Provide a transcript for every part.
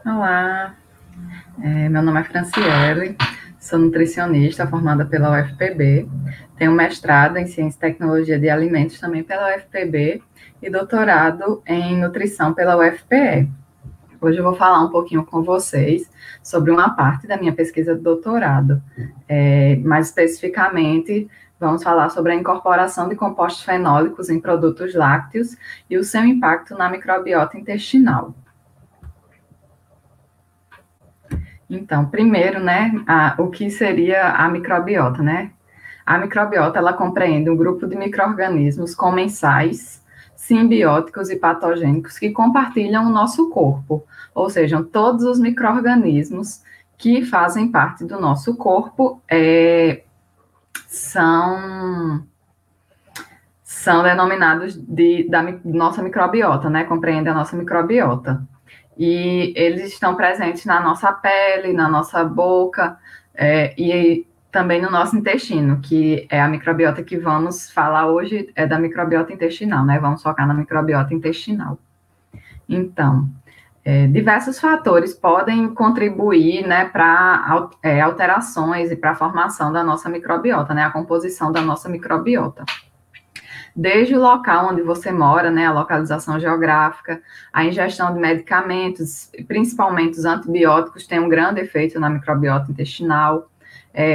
Olá, meu nome é Franciele, sou nutricionista formada pela UFPB, tenho mestrado em Ciência e Tecnologia de Alimentos também pela UFPB e doutorado em Nutrição pela UFPE. Hoje eu vou falar um pouquinho com vocês sobre uma parte da minha pesquisa de doutorado. Mais especificamente, vamos falar sobre a incorporação de compostos fenólicos em produtos lácteos e o seu impacto na microbiota intestinal. Então, primeiro, né, o que seria a microbiota, né? A microbiota, ela compreende um grupo de micro-organismos comensais, simbióticos e patogênicos que compartilham o nosso corpo, ou seja, todos os micro-organismos que fazem parte do nosso corpo são denominados da nossa microbiota, né? Compreendem a nossa microbiota. E eles estão presentes na nossa pele, na nossa boca, e também no nosso intestino, que é a microbiota que vamos falar hoje, é da microbiota intestinal, né? Vamos focar na microbiota intestinal. Então, diversos fatores podem contribuir, né, para alterações e para a formação da nossa microbiota, né? A composição da nossa microbiota. Desde o local onde você mora, né, a localização geográfica, a ingestão de medicamentos, principalmente os antibióticos, tem um grande efeito na microbiota intestinal.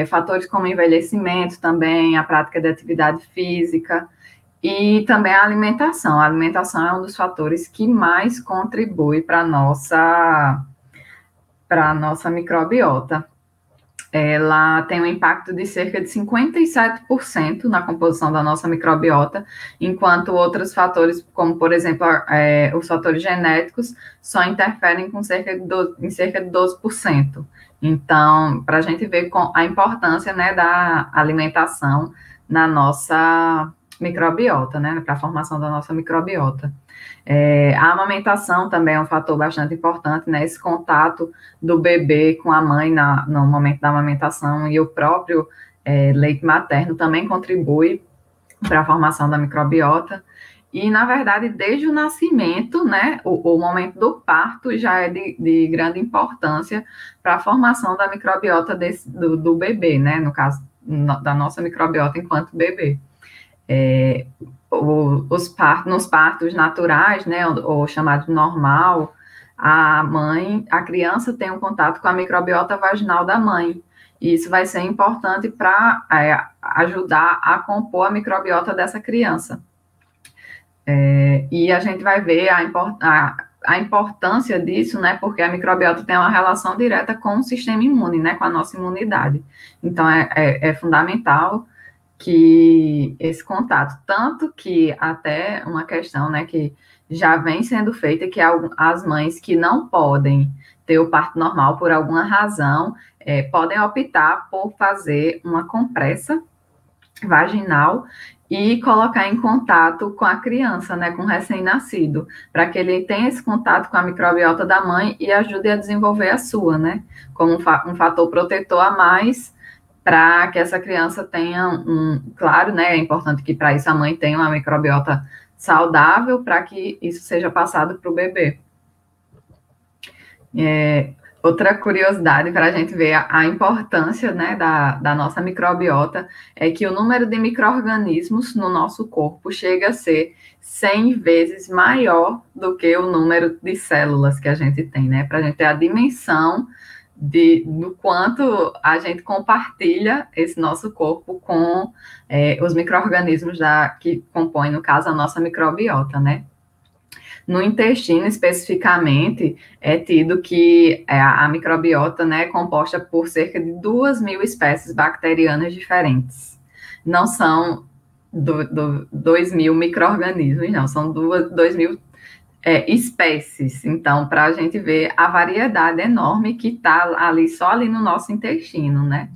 Fatores como envelhecimento também, a prática de atividade física e também a alimentação. A alimentação é um dos fatores que mais contribui para a nossa microbiota. Ela tem um impacto de cerca de 57% na composição da nossa microbiota, enquanto outros fatores, como, por exemplo, os fatores genéticos, só interferem em cerca de 12%. Então, para a gente ver a importância, né, da alimentação na nossa microbiota, né, para a formação da nossa microbiota. A amamentação também é um fator bastante importante, né? Esse contato do bebê com a mãe no momento da amamentação e o próprio leite materno também contribui para a formação da microbiota. E, na verdade, desde o nascimento, né, o momento do parto já é de grande importância para a formação da microbiota do bebê, né? No caso, da nossa microbiota enquanto bebê. Nos partos naturais, né, ou chamado normal, a criança tem um contato com a microbiota vaginal da mãe, e isso vai ser importante para ajudar a compor a microbiota dessa criança. E a gente vai ver a importância disso, né, porque a microbiota tem uma relação direta com o sistema imune, né, com a nossa imunidade. Então, é fundamental que esse contato, tanto que até uma questão, né, que já vem sendo feita, que as mães que não podem ter o parto normal por alguma razão, podem optar por fazer uma compressa vaginal e colocar em contato com a criança, né, com o recém-nascido, para que ele tenha esse contato com a microbiota da mãe e ajude a desenvolver a sua, né, como um fator protetor a mais, para que essa criança tenha claro, né, é importante que para isso a mãe tenha uma microbiota saudável, para que isso seja passado para o bebê. Outra curiosidade para a gente ver a importância, né, da nossa microbiota é que o número de micro-organismos no nosso corpo chega a ser 100 vezes maior do que o número de células que a gente tem, né, para a gente ter a dimensão do quanto a gente compartilha esse nosso corpo com os micro-organismos que compõem, no caso, a nossa microbiota, né? No intestino, especificamente, é tido que a microbiota, né, é composta por cerca de 2.000 espécies bacterianas diferentes. Não são 2.000 micro-organismos, não, são 2.000 espécies. Então, para a gente ver a variedade enorme que está ali, só ali no nosso intestino, né?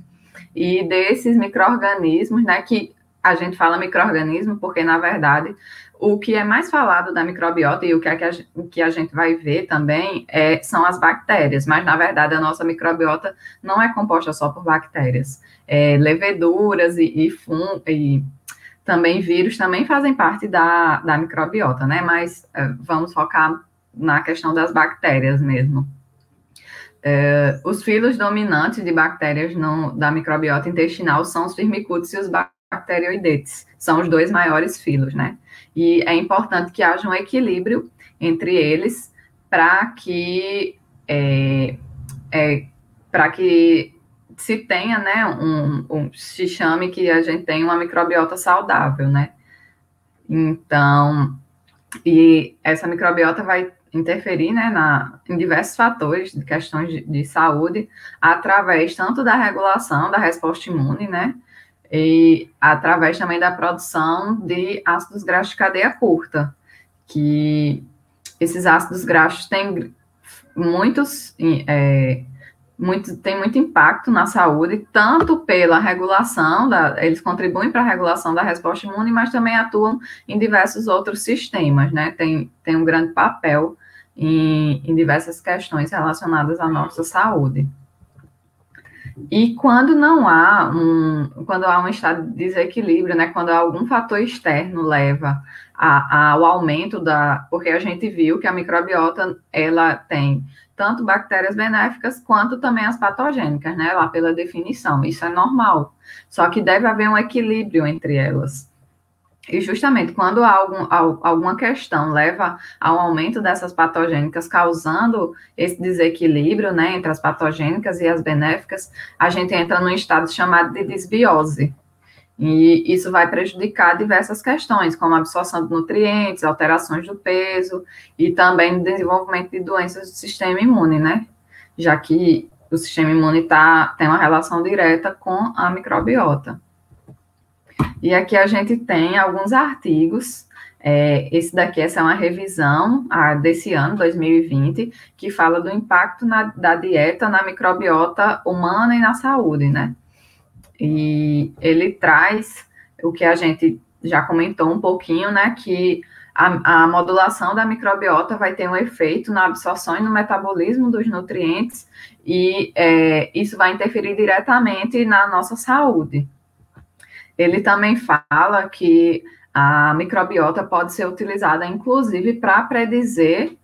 E desses micro-organismos, né, que a gente fala micro-organismo porque, na verdade, o que é mais falado da microbiota e o que a gente vai ver também são as bactérias, mas, na verdade, a nossa microbiota não é composta só por bactérias. Leveduras e também vírus também fazem parte da microbiota, né? Mas vamos focar na questão das bactérias mesmo. Os filos dominantes de bactérias da microbiota intestinal são os firmicutes e os bacteroidetes, são os dois maiores filos, né? E é importante que haja um equilíbrio entre eles para que se tenha, né, se chame que a gente tem uma microbiota saudável, né? Então, e essa microbiota vai interferir, né, em diversos fatores, de questões de saúde, através tanto da regulação da resposta imune, né, e através também da produção de ácidos graxos de cadeia curta, que esses ácidos graxos têm tem muito impacto na saúde, tanto pela regulação, eles contribuem para a regulação da resposta imune, mas também atuam em diversos outros sistemas, né? Tem um grande papel em diversas questões relacionadas à nossa saúde. E quando quando há um estado de desequilíbrio, né, quando algum fator externo leva ao aumento porque a gente viu que a microbiota, ela tem tanto bactérias benéficas quanto também as patogênicas, né, lá pela definição, isso é normal, só que deve haver um equilíbrio entre elas. E justamente quando alguma questão leva ao aumento dessas patogênicas, causando esse desequilíbrio, né, entre as patogênicas e as benéficas, a gente entra num estado chamado de desbiose. E isso vai prejudicar diversas questões, como a absorção de nutrientes, alterações do peso e também o desenvolvimento de doenças do sistema imune, né? Já que o sistema imune tem uma relação direta com a microbiota. E aqui a gente tem alguns artigos, essa é uma revisão desse ano, 2020, que fala do impacto da dieta na microbiota humana e na saúde, né? E ele traz o que a gente já comentou um pouquinho, né, que a modulação da microbiota vai ter um efeito na absorção e no metabolismo dos nutrientes, e isso vai interferir diretamente na nossa saúde. Ele também fala que a microbiota pode ser utilizada, inclusive, para predizer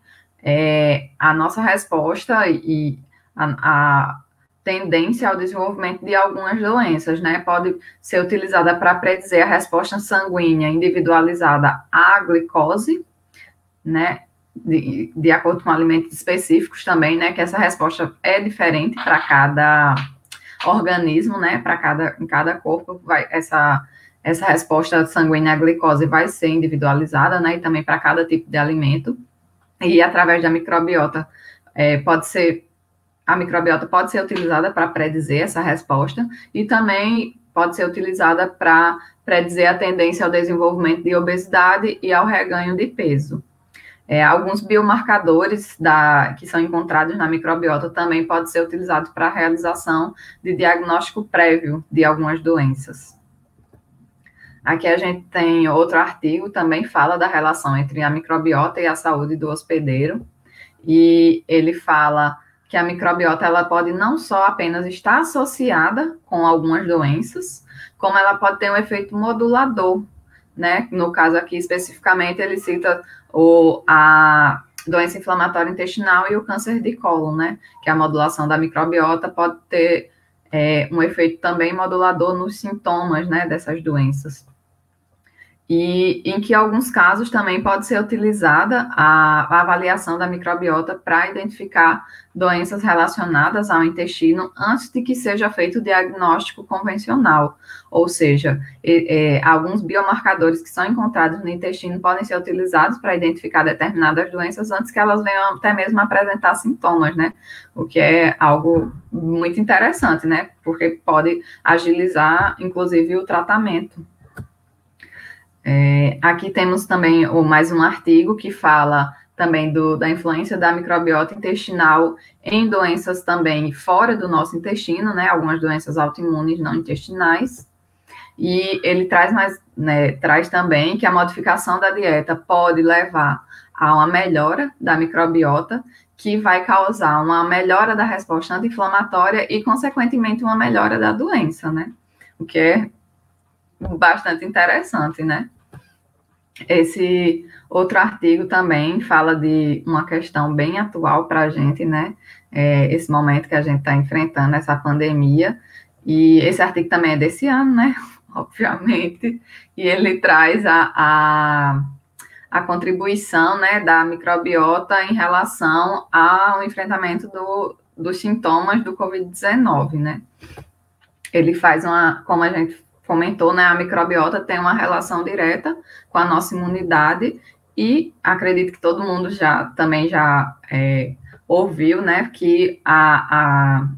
a nossa resposta e a tendência ao desenvolvimento de algumas doenças, né? Pode ser utilizada para predizer a resposta sanguínea individualizada à glicose, né? De acordo com alimentos específicos também, né? Que essa resposta é diferente para cada organismo, né? Em cada corpo, essa resposta sanguínea à glicose vai ser individualizada, né? E também para cada tipo de alimento. E através da microbiota, a microbiota pode ser utilizada para predizer essa resposta e também pode ser utilizada para predizer a tendência ao desenvolvimento de obesidade e ao reganho de peso. Alguns biomarcadores que são encontrados na microbiota também podem ser utilizados para a realização de diagnóstico prévio de algumas doenças. Aqui a gente tem outro artigo, também fala da relação entre a microbiota e a saúde do hospedeiro, e ele fala que a microbiota ela pode não só apenas estar associada com algumas doenças, como ela pode ter um efeito modulador, né? No caso aqui, especificamente, ele cita a doença inflamatória intestinal e o câncer de cólon, né? Que a modulação da microbiota pode ter um efeito também modulador nos sintomas, né, dessas doenças. E em que alguns casos também pode ser utilizada a avaliação da microbiota para identificar doenças relacionadas ao intestino antes de que seja feito o diagnóstico convencional. Ou seja, alguns biomarcadores que são encontrados no intestino podem ser utilizados para identificar determinadas doenças antes que elas venham até mesmo apresentar sintomas, né? O que é algo muito interessante, né? Porque pode agilizar, inclusive, o tratamento. Aqui temos também mais um artigo que fala também da influência da microbiota intestinal em doenças também fora do nosso intestino, né, algumas doenças autoimunes não intestinais, e ele traz também que a modificação da dieta pode levar a uma melhora da microbiota, que vai causar uma melhora da resposta anti-inflamatória e, consequentemente, uma melhora da doença, né, o que é bastante interessante, né? Esse outro artigo também fala de uma questão bem atual para a gente, né? Esse momento que a gente está enfrentando, essa pandemia. E esse artigo também é desse ano, né? Obviamente. E ele traz a contribuição, né, da microbiota em relação ao enfrentamento dos sintomas do Covid-19, né? Ele faz como a gente comentou, né, a microbiota tem uma relação direta com a nossa imunidade e acredito que todo mundo também já ouviu, né, que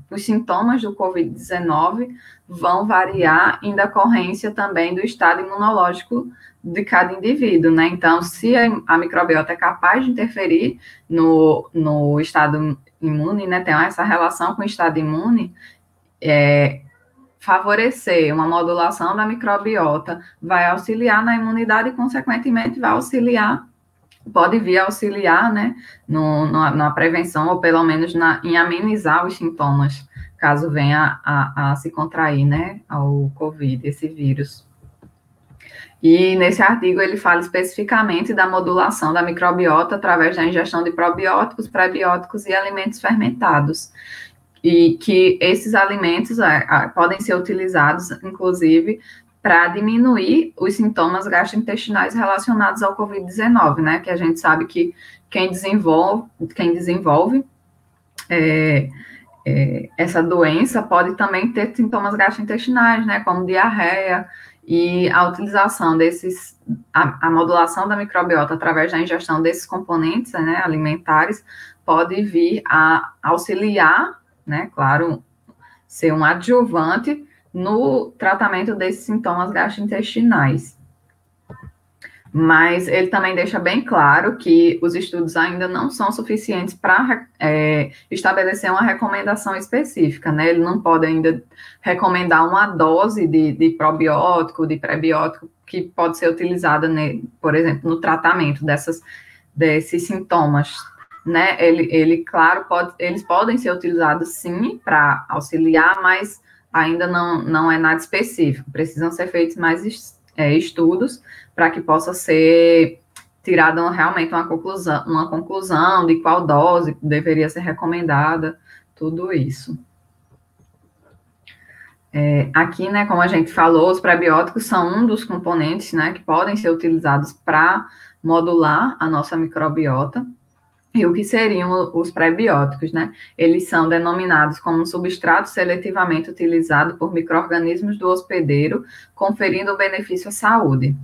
os sintomas do Covid-19 vão variar em decorrência também do estado imunológico de cada indivíduo, né? Então, se a microbiota é capaz de interferir no estado imune, né, tem essa relação com o estado imune, favorecer uma modulação da microbiota vai auxiliar na imunidade e, consequentemente, pode vir a auxiliar, né, na prevenção, ou pelo menos em amenizar os sintomas, caso venha a se contrair, né, ao COVID, esse vírus. E nesse artigo ele fala especificamente da modulação da microbiota através da ingestão de probióticos, prebióticos e alimentos fermentados. E que esses alimentos podem ser utilizados, inclusive, para diminuir os sintomas gastrointestinais relacionados ao Covid-19, né? Que a gente sabe que quem desenvolve essa doença pode também ter sintomas gastrointestinais, né? Como diarreia, e a utilização a modulação da microbiota através da ingestão desses componentes, né, alimentares, pode vir a auxiliar, né, claro, ser um adjuvante no tratamento desses sintomas gastrointestinais. Mas ele também deixa bem claro que os estudos ainda não são suficientes para estabelecer uma recomendação específica, né? Ele não pode ainda recomendar uma dose de probiótico, de prebiótico, que pode ser utilizada, né, por exemplo, no tratamento desses sintomas, né? Claro, eles podem ser utilizados sim para auxiliar, mas ainda não é nada específico. Precisam ser feitos mais estudos para que possa ser tirada realmente uma conclusão de qual dose deveria ser recomendada, tudo isso. Aqui, né, como a gente falou, os prebióticos são um dos componentes, né, que podem ser utilizados para modular a nossa microbiota. E o que seriam os prebióticos, né? Eles são denominados como um substrato seletivamente utilizado por micro-organismos do hospedeiro, conferindo benefício à saúde.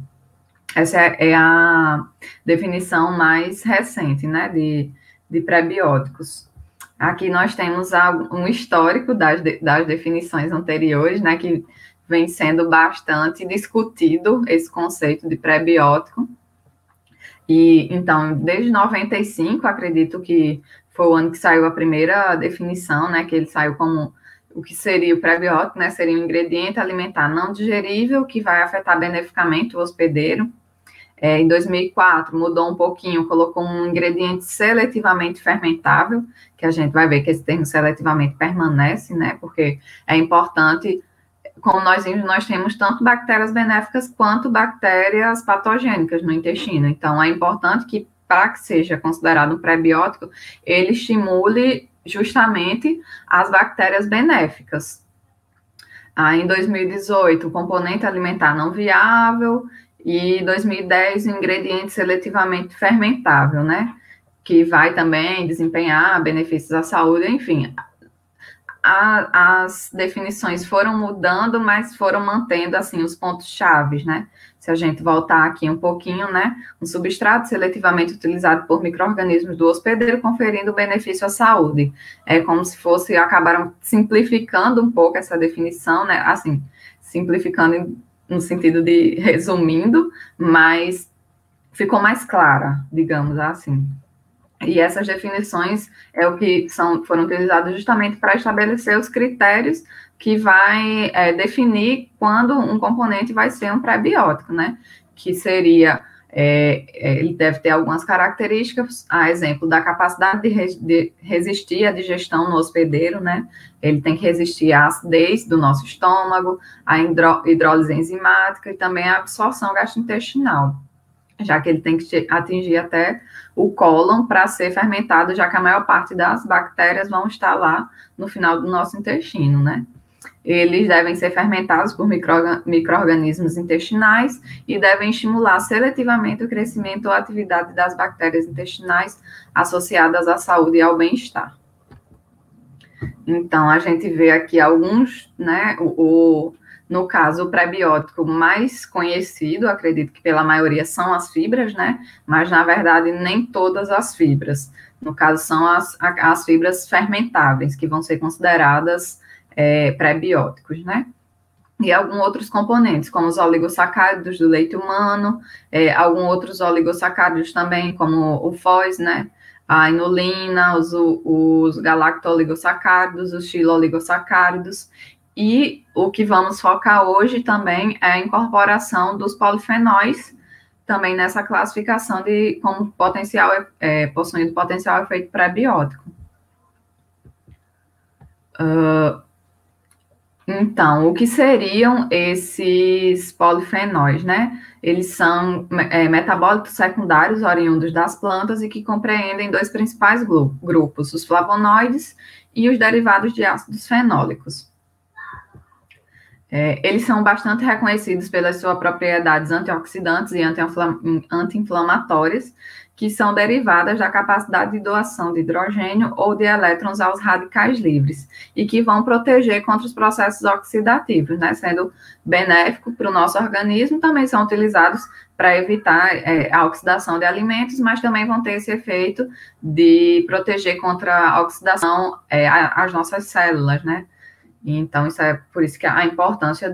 Essa é a definição mais recente, né, de prebióticos. Aqui nós temos um histórico das definições anteriores, né, que vem sendo bastante discutido esse conceito de prebiótico. E, então, desde 95, acredito que foi o ano que saiu a primeira definição, né, que ele saiu como o que seria o prebiótico, né, seria um ingrediente alimentar não digerível que vai afetar beneficamente o hospedeiro. Em 2004, mudou um pouquinho, colocou um ingrediente seletivamente fermentável, que a gente vai ver que esse termo seletivamente permanece, né, porque é importante. Como nós vimos, nós temos tanto bactérias benéficas quanto bactérias patogênicas no intestino. Então, é importante que, para que seja considerado um prebiótico, ele estimule justamente as bactérias benéficas. Em 2018, o componente alimentar não viável, e em 2010, o ingrediente seletivamente fermentável, né? Que vai também desempenhar benefícios à saúde, enfim. As definições foram mudando, mas foram mantendo, assim, os pontos-chave, né? Se a gente voltar aqui um pouquinho, né? Um substrato seletivamente utilizado por micro-organismos do hospedeiro, conferindo benefício à saúde. É como se acabaram simplificando um pouco essa definição, né? Assim, simplificando no sentido de resumindo, mas ficou mais clara, digamos assim. E essas definições é o que foram utilizadas justamente para estabelecer os critérios que vai definir quando um componente vai ser um prebiótico, né? Que seria, ele deve ter algumas características, a exemplo da capacidade de resistir à digestão no hospedeiro, né? Ele tem que resistir à acidez do nosso estômago, à hidrólise enzimática e também à absorção gastrointestinal. já que ele tem que atingir até o cólon para ser fermentado, já que a maior parte das bactérias vão estar lá no final do nosso intestino, né? Eles devem ser fermentados por micro-organismos intestinais e devem estimular seletivamente o crescimento ou atividade das bactérias intestinais associadas à saúde e ao bem-estar. Então, a gente vê aqui alguns, né, no caso, o prebiótico mais conhecido, acredito que pela maioria são as fibras, né, mas, na verdade, nem todas as fibras. No caso, são as fibras fermentáveis, que vão ser consideradas prebióticos, né? E alguns outros componentes, como os oligossacáridos do leite humano, alguns outros oligossacáridos também, como o FOS, né? A inulina, os galacto-oligossacáridos, os xilo-oligossacáridos, e o que vamos focar hoje também é a incorporação dos polifenóis, também nessa classificação de como potencial, possuindo potencial efeito prebiótico. Então, o que seriam esses polifenóis, né? Eles são metabólitos secundários oriundos das plantas e que compreendem dois principais grupos, os flavonoides e os derivados de ácidos fenólicos. Eles são bastante reconhecidos pelas suas propriedades antioxidantes e anti-inflamatórias, que são derivadas da capacidade de doação de hidrogênio ou de elétrons aos radicais livres, e que vão proteger contra os processos oxidativos, né, sendo benéfico para o nosso organismo. Também são utilizados para evitar a oxidação de alimentos, mas também vão ter esse efeito de proteger contra a oxidação as nossas células, né? Então, isso é por isso que a importância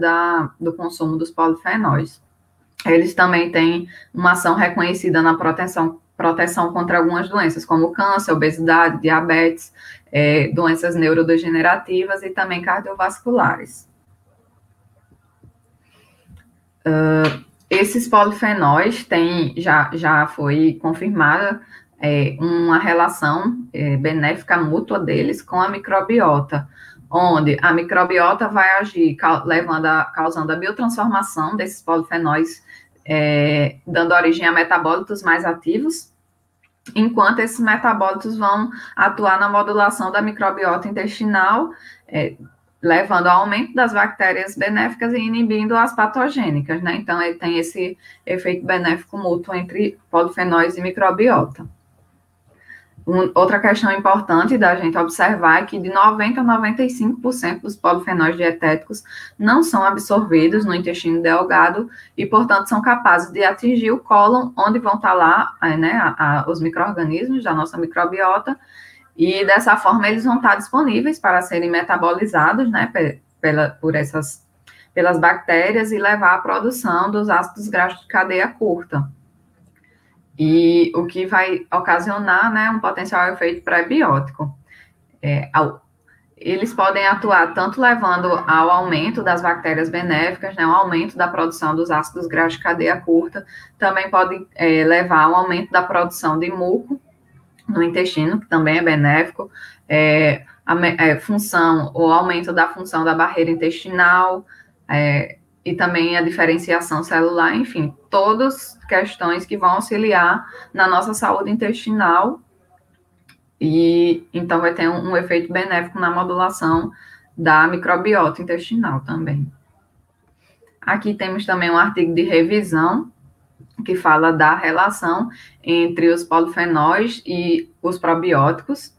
do consumo dos polifenóis. Eles também têm uma ação reconhecida na proteção contra algumas doenças, como câncer, obesidade, diabetes, doenças neurodegenerativas e também cardiovasculares. Esses polifenóis têm, já foi confirmada uma relação benéfica mútua deles com a microbiota, onde a microbiota vai agir causando a biotransformação desses polifenóis, dando origem a metabólitos mais ativos, enquanto esses metabólitos vão atuar na modulação da microbiota intestinal, levando ao aumento das bactérias benéficas e inibindo as patogênicas, né? Então, ele tem esse efeito benéfico mútuo entre polifenóis e microbiota. Outra questão importante da gente observar é que de 90% a 95% dos polifenóis dietéticos não são absorvidos no intestino delgado e, portanto, são capazes de atingir o cólon, onde vão estar lá, né, os micro-organismos da nossa microbiota, e dessa forma eles vão estar disponíveis para serem metabolizados, né, pelas bactérias e levar à produção dos ácidos graxos de cadeia curta. E o que vai ocasionar, né, um potencial efeito prebiótico. Eles podem atuar tanto levando ao aumento das bactérias benéficas, né, ao aumento da produção dos ácidos graxos de cadeia curta, também podem levar ao aumento da produção de muco no intestino, que também é benéfico, função ou aumento da função da barreira intestinal, e também a diferenciação celular, enfim, todas questões que vão auxiliar na nossa saúde intestinal, e então vai ter um efeito benéfico na modulação da microbiota intestinal também. Aqui temos também um artigo de revisão que fala da relação entre os polifenóis e os probióticos,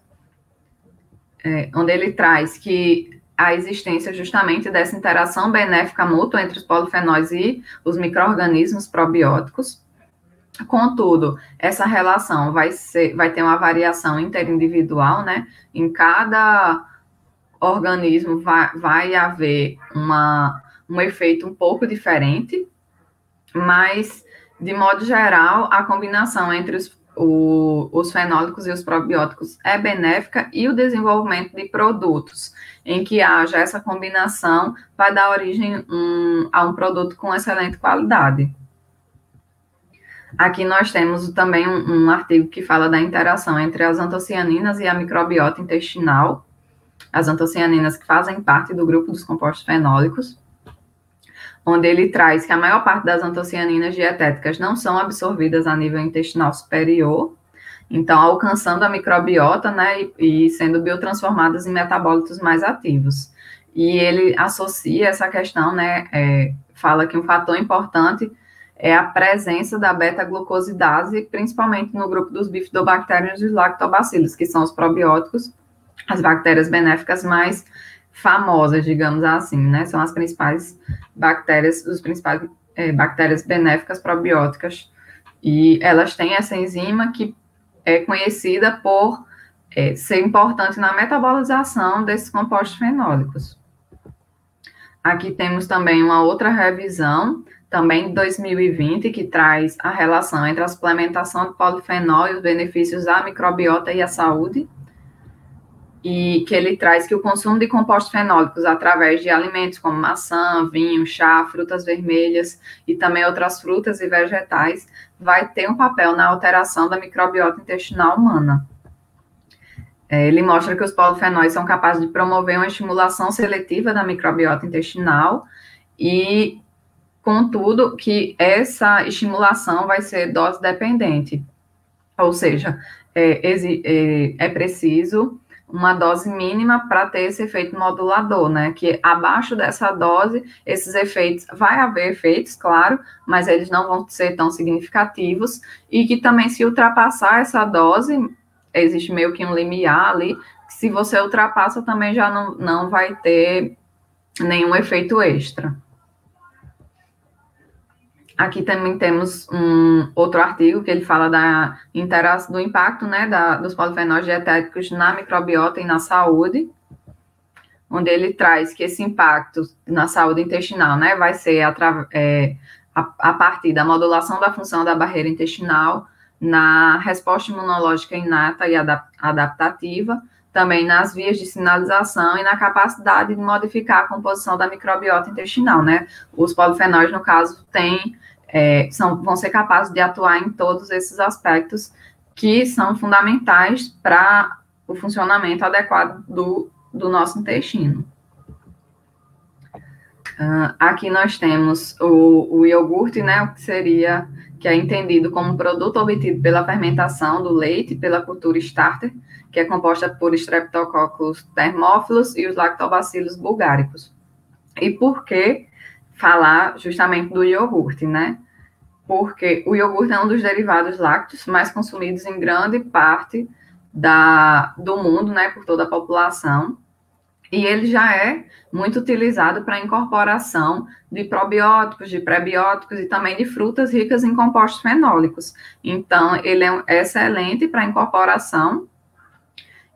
onde ele traz que a existência justamente dessa interação benéfica mútua entre os polifenóis e os micro-organismos probióticos. Contudo, essa relação vai ter uma variação interindividual, né? Em cada organismo vai haver um efeito um pouco diferente, mas, de modo geral, a combinação entre os fenólicos e os probióticos é benéfica, e o desenvolvimento de produtos em que haja essa combinação vai dar origem a um produto com excelente qualidade. Aqui nós temos também um artigo que fala da interação entre as antocianinas e a microbiota intestinal, as antocianinas que fazem parte do grupo dos compostos fenólicos, onde ele traz que a maior parte das antocianinas dietéticas não são absorvidas a nível intestinal superior, então alcançando a microbiota, né, e sendo biotransformadas em metabólitos mais ativos. E ele associa essa questão, né, fala que um fator importante é a presença da beta-glucosidase, principalmente no grupo dos bifidobactérios e dos lactobacilos, que são os probióticos, as bactérias benéficas mais famosas, digamos assim, né? São as principais bactérias, os principais bactérias benéficas probióticas. E elas têm essa enzima que é conhecida por ser importante na metabolização desses compostos fenólicos. Aqui temos também uma outra revisão, também de 2020, que traz a relação entre a suplementação de polifenol e os benefícios à microbiota e à saúde, e que ele traz que o consumo de compostos fenólicos através de alimentos como maçã, vinho, chá, frutas vermelhas e também outras frutas e vegetais vai ter um papel na alteração da microbiota intestinal humana. Ele mostra que os polifenóis são capazes de promover uma estimulação seletiva da microbiota intestinal e, contudo, que essa estimulação vai ser dose dependente, ou seja, é preciso uma dose mínima para ter esse efeito modulador, né? Que abaixo dessa dose, esses efeitos, vai haver efeitos, claro, mas eles não vão ser tão significativos, e que também, se ultrapassar essa dose, existe meio que um limiar ali, que se você ultrapassa, também já não vai ter nenhum efeito extra. Aqui também temos um outro artigo que ele fala do impacto, né, dos polifenóis dietéticos na microbiota e na saúde, onde ele traz que esse impacto na saúde intestinal, né, vai ser a partir da modulação da função da barreira intestinal, na resposta imunológica inata e adaptativa, também nas vias de sinalização e na capacidade de modificar a composição da microbiota intestinal, né? Os polifenóis, no caso, vão ser capazes de atuar em todos esses aspectos que são fundamentais para o funcionamento adequado do nosso intestino. Aqui nós temos o iogurte, né, que é entendido como produto obtido pela fermentação do leite pela cultura starter, que é composta por Streptococcus thermophilus e os lactobacilos bulgáricos. E por que falar justamente do iogurte, né? Porque o iogurte é um dos derivados lácteos mais consumidos em grande parte do mundo, né, por toda a população, e ele já é muito utilizado para a incorporação de probióticos, de prebióticos e também de frutas ricas em compostos fenólicos. Então, ele é excelente para a incorporação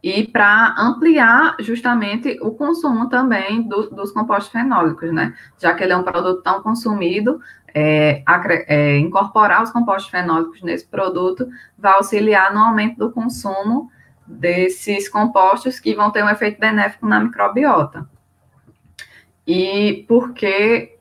e para ampliar justamente o consumo também dos compostos fenólicos, né? Já que ele é um produto tão consumido, incorporar os compostos fenólicos nesse produto vai auxiliar no aumento do consumo desses compostos que vão ter um efeito benéfico na microbiota. E porque,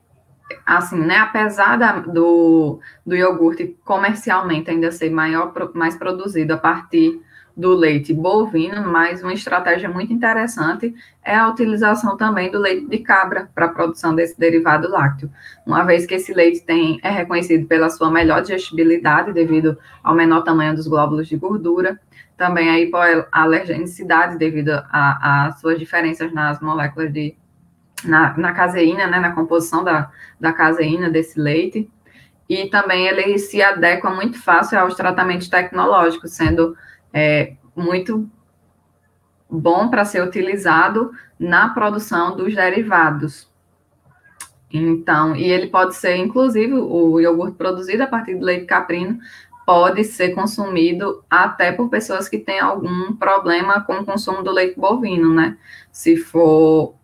assim, né, apesar do iogurte comercialmente ainda ser mais produzido a partir do leite bovino, mas uma estratégia muito interessante é a utilização também do leite de cabra para a produção desse derivado lácteo, uma vez que esse leite é reconhecido pela sua melhor digestibilidade devido ao menor tamanho dos glóbulos de gordura, também a hipoalergenicidade devido às suas diferenças nas moléculas na caseína, né, na composição da caseína desse leite, e também ele se adequa muito fácil aos tratamentos tecnológicos, sendo muito bom para ser utilizado na produção dos derivados. Então, e ele pode ser, inclusive, o iogurte produzido a partir do leite caprino pode ser consumido até por pessoas que têm algum problema com o consumo do leite bovino, né? Se for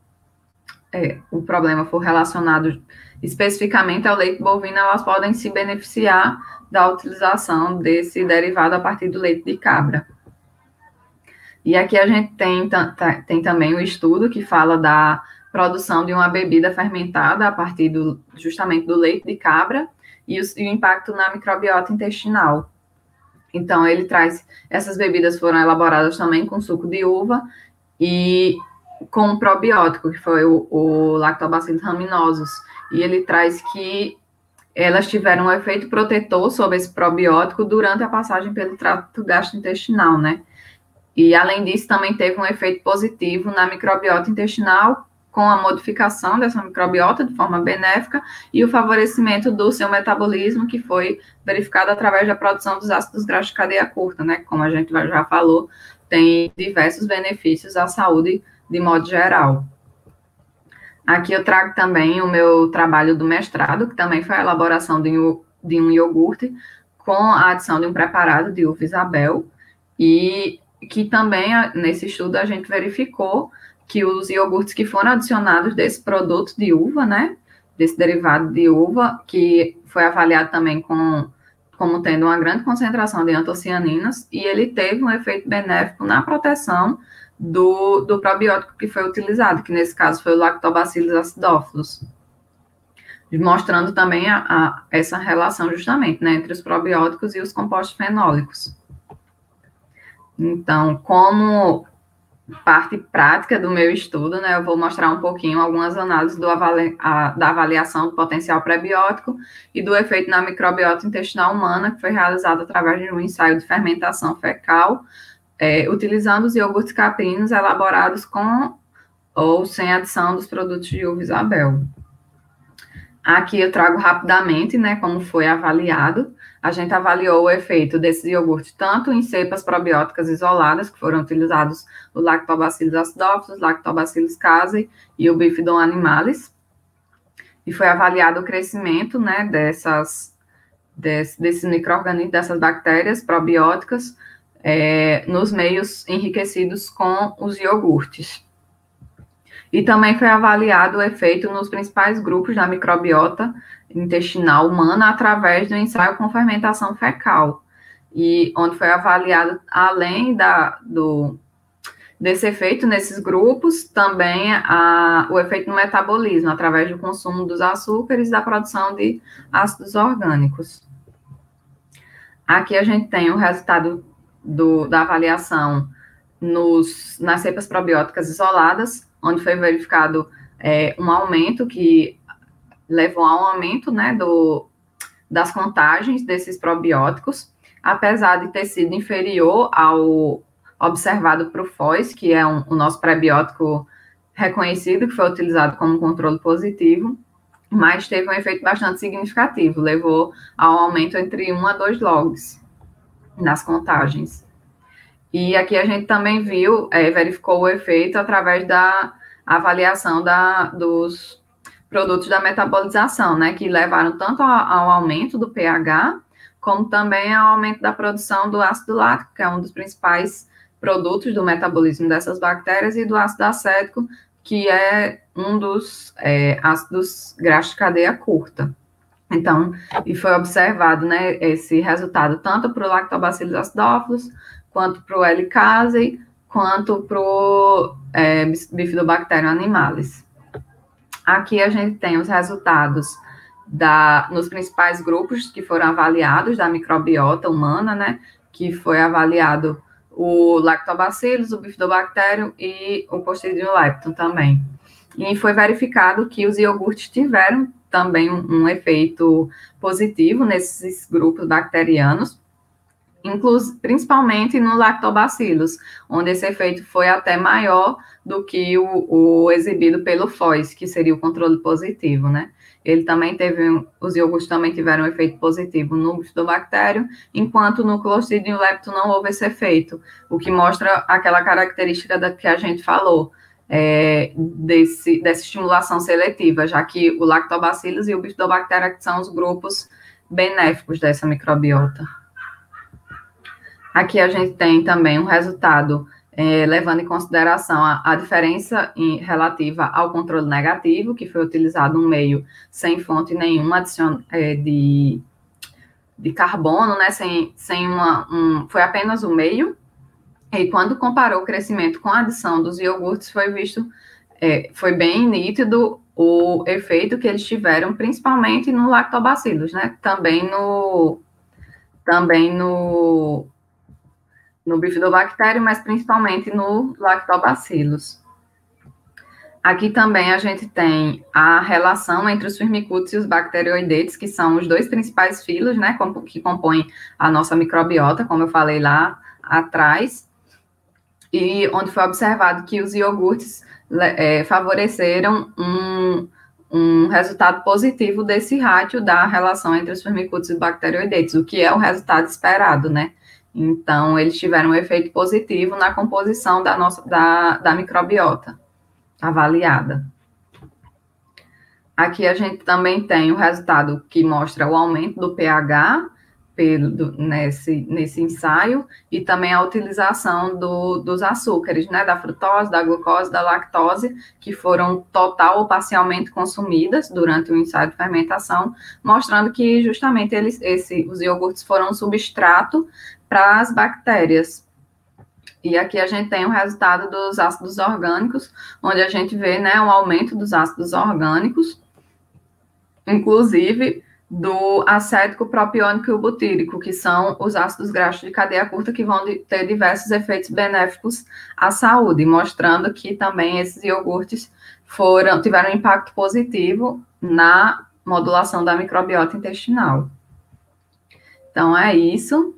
o problema for relacionado especificamente ao leite bovino, elas podem se beneficiar da utilização desse derivado a partir do leite de cabra. E aqui a gente tem também um estudo que fala da produção de uma bebida fermentada a partir justamente do leite de cabra e o impacto na microbiota intestinal. Então, ele traz, essas bebidas foram elaboradas também com suco de uva e com um probiótico, que foi o Lactobacillus raminosus, e ele traz que elas tiveram um efeito protetor sobre esse probiótico durante a passagem pelo trato gastrointestinal, né? E, além disso, também teve um efeito positivo na microbiota intestinal, com a modificação dessa microbiota de forma benéfica e o favorecimento do seu metabolismo, que foi verificado através da produção dos ácidos graxos de cadeia curta, né? Como a gente já falou, tem diversos benefícios à saúde de modo geral. Aqui eu trago também o meu trabalho do mestrado, que também foi a elaboração de um iogurte com a adição de um preparado de uva Isabel, e que também, nesse estudo, a gente verificou que os iogurtes que foram adicionados desse produto de uva, né, desse derivado de uva, que foi avaliado também como tendo uma grande concentração de antocianinas, e ele teve um efeito benéfico na proteção do probiótico que foi utilizado, que nesse caso foi o Lactobacillus acidophilus, mostrando também essa relação justamente, né, entre os probióticos e os compostos fenólicos. Então, como parte prática do meu estudo, né, eu vou mostrar um pouquinho algumas análises da avaliação do potencial prebiótico e do efeito na microbiota intestinal humana, que foi realizado através de um ensaio de fermentação fecal, utilizando os iogurtes caprinos elaborados com ou sem adição dos produtos de uva Isabel. Aqui eu trago rapidamente, né, como foi avaliado. A gente avaliou o efeito desses iogurtes tanto em cepas probióticas isoladas, que foram utilizados o Lactobacillus acidophilus, Lactobacillus casei e o Bifidum animalis, e foi avaliado o crescimento, né, desses micro-organismos, dessas bactérias probióticas, nos meios enriquecidos com os iogurtes. E também foi avaliado o efeito nos principais grupos da microbiota intestinal humana através do ensaio com fermentação fecal, e onde foi avaliado, além desse efeito nesses grupos, também o efeito no metabolismo, através do consumo dos açúcares e da produção de ácidos orgânicos. Aqui a gente tem o resultado da avaliação nas cepas probióticas isoladas, onde foi verificado um aumento que levou a um aumento, né, das contagens desses probióticos, apesar de ter sido inferior ao observado para o FOS, que é o nosso prebiótico reconhecido, que foi utilizado como controle positivo, mas teve um efeito bastante significativo, levou ao aumento entre 1 a 2 logs nas contagens. E aqui a gente também verificou o efeito através da avaliação dos produtos da metabolização, né, que levaram tanto ao aumento do pH, como também ao aumento da produção do ácido lático, que é um dos principais produtos do metabolismo dessas bactérias, e do ácido acético, que é um dos ácidos graxos de cadeia curta. Então, e foi observado, né, esse resultado tanto para o Lactobacillus acidophilus, quanto para o L. casei, quanto para o Bifidobacterium animalis. Aqui a gente tem os resultados nos principais grupos que foram avaliados da microbiota humana, né, que foi avaliado o Lactobacillus, o Bifidobacterium e o Clostridium lepton também. E foi verificado que os iogurtes tiveram também um efeito positivo nesses grupos bacterianos, principalmente no Lactobacillus, onde esse efeito foi até maior do que o exibido pelo FOS, que seria o controle positivo, né? Os iogurtes também tiveram um efeito positivo no Bifidobacterium, enquanto no Clostridium lepton não houve esse efeito, o que mostra aquela característica que a gente falou, dessa estimulação seletiva, já que o Lactobacillus e o Bifidobacterium são os grupos benéficos dessa microbiota. Aqui a gente tem também um resultado levando em consideração a diferença relativa ao controle negativo, que foi utilizado um meio sem fonte nenhuma de carbono, né, foi apenas o meio, e quando comparou o crescimento com a adição dos iogurtes, foi bem nítido o efeito que eles tiveram, principalmente no Lactobacillus, né, também no Bifidobacterium, mas principalmente no Lactobacillus. Aqui também a gente tem a relação entre os firmicutes e os bacteroidetes, que são os dois principais filos, né, que compõem a nossa microbiota, como eu falei lá atrás, e onde foi observado que os iogurtes favoreceram um resultado positivo desse ratio da relação entre os firmicutes e os bacteroidetes, o que é o resultado esperado, né? Então, eles tiveram um efeito positivo na composição da microbiota avaliada. Aqui a gente também tem o resultado que mostra o aumento do pH nesse ensaio e também a utilização dos açúcares, né, da frutose, da glucose, da lactose, que foram total ou parcialmente consumidas durante o ensaio de fermentação, mostrando que justamente os iogurtes foram um substrato para as bactérias. E aqui a gente tem o resultado dos ácidos orgânicos, onde a gente vê, né, um aumento dos ácidos orgânicos, inclusive do acético, propiônico e butírico, que são os ácidos graxos de cadeia curta que vão ter diversos efeitos benéficos à saúde, mostrando que também esses iogurtes tiveram um impacto positivo na modulação da microbiota intestinal. Então, é isso.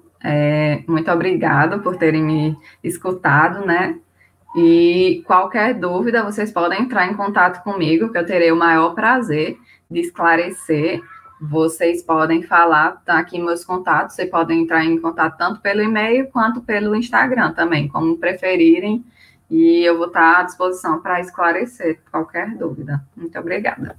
Muito obrigada por terem me escutado, né? E qualquer dúvida, vocês podem entrar em contato comigo, que eu terei o maior prazer de esclarecer. Vocês podem falar, tá aqui meus contatos, vocês podem entrar em contato tanto pelo e-mail quanto pelo Instagram também, como preferirem, e eu vou estar à disposição para esclarecer qualquer dúvida. Muito obrigada.